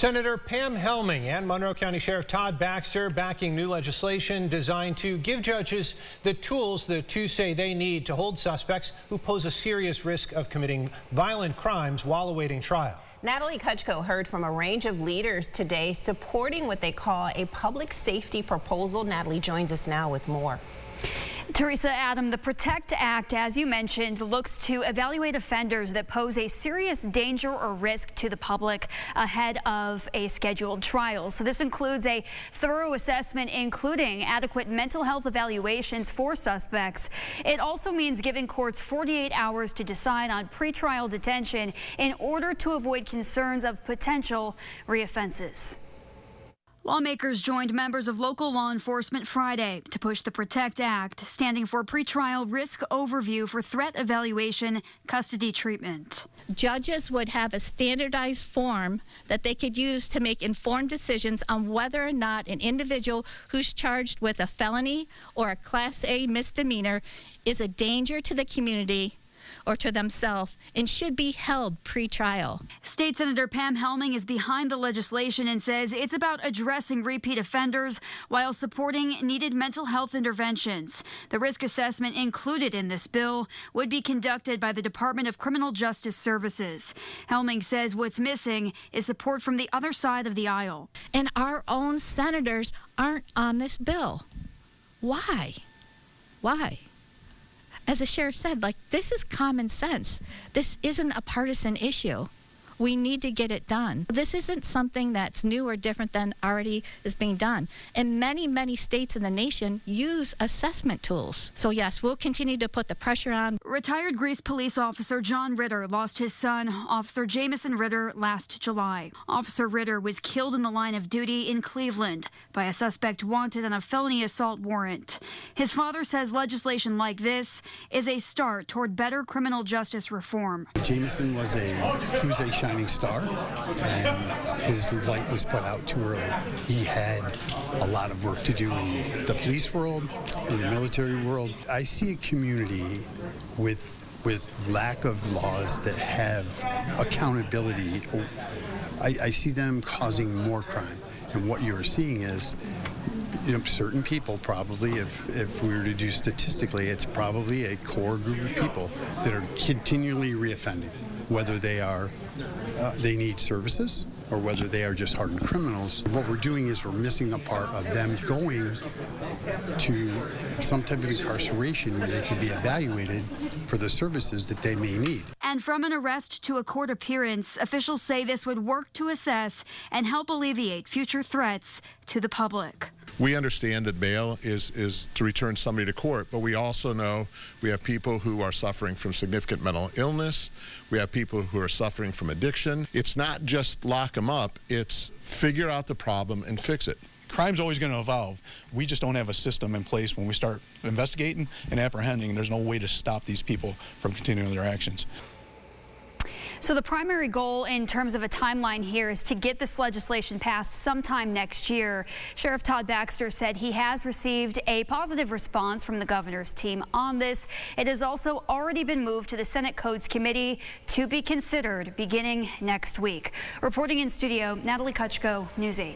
Senator Pam Helming and Monroe County Sheriff Todd Baxter backing new legislation designed to give judges the tools the two say they need to hold suspects who pose a serious risk of committing violent crimes while awaiting trial. Natalie Kutchko heard from a range of leaders today supporting what they call a public safety proposal. Natalie joins us now with more. Teresa, Adam, the PROTECT Act, as you mentioned, looks to evaluate offenders that pose a serious danger or risk to the public ahead of a scheduled trial. So this includes a thorough assessment, including adequate mental health evaluations for suspects. It also means giving courts 48 hours to decide on pretrial detention in order to avoid concerns of potential reoffenses. Lawmakers joined members of local law enforcement Friday to push the PROTECT Act, standing for pretrial risk overview for threat evaluation, custody treatment. Judges would have a standardized form that they could use to make informed decisions on whether or not an individual who's charged with a felony or a Class A misdemeanor is a danger to the community or to themselves and should be held pre-trial. State Senator Pam Helming is behind the legislation and says it's about addressing repeat offenders while supporting needed mental health interventions. The risk assessment included in this bill would be conducted by the Department of Criminal Justice Services. Helming says what's missing is support from the other side of the aisle. And our own senators aren't on this bill. Why? Why? As the sheriff said, this is common sense. This isn't a partisan issue. We need to get it done. This isn't something that's new or different than already is being done. And many, many states in the nation use assessment tools. So yes, we'll continue to put the pressure on. Retired Greece police officer John Ritter lost his son, Officer Jamison Ritter, last July. Officer Ritter was killed in the line of duty in Cleveland by a suspect wanted on a felony assault warrant. His father says legislation like this is a start toward better criminal justice reform. Jamison was a shining star, and his light was put out too early. He had a lot of work to do in the police world, in the military world. I see a community with lack of laws that have accountability. I see them causing more crime, and what you're seeing is certain people probably, if we were to do statistically, it's probably a core group of people that are continually reoffending, whether they need services or whether they are just hardened criminals. What we're doing is we're missing a part of them going to some type of incarceration where they can be evaluated for the services that they may need. And from an arrest to a court appearance, officials say this would work to assess and help alleviate future threats to the public. We understand that bail is to return somebody to court, but we also know we have people who are suffering from significant mental illness. We have people who are suffering from addiction. It's not just lock them up, it's figure out the problem and fix it. Crime's always going to evolve. We just don't have a system in place when we start investigating and apprehending, and there's no way to stop these people from continuing their actions. So the primary goal in terms of a timeline here is to get this legislation passed sometime next year. Sheriff Todd Baxter said he has received a positive response from the governor's team on this. It has also already been moved to the Senate Codes Committee to be considered beginning next week. Reporting in studio, Natalie Kutchko, News 8.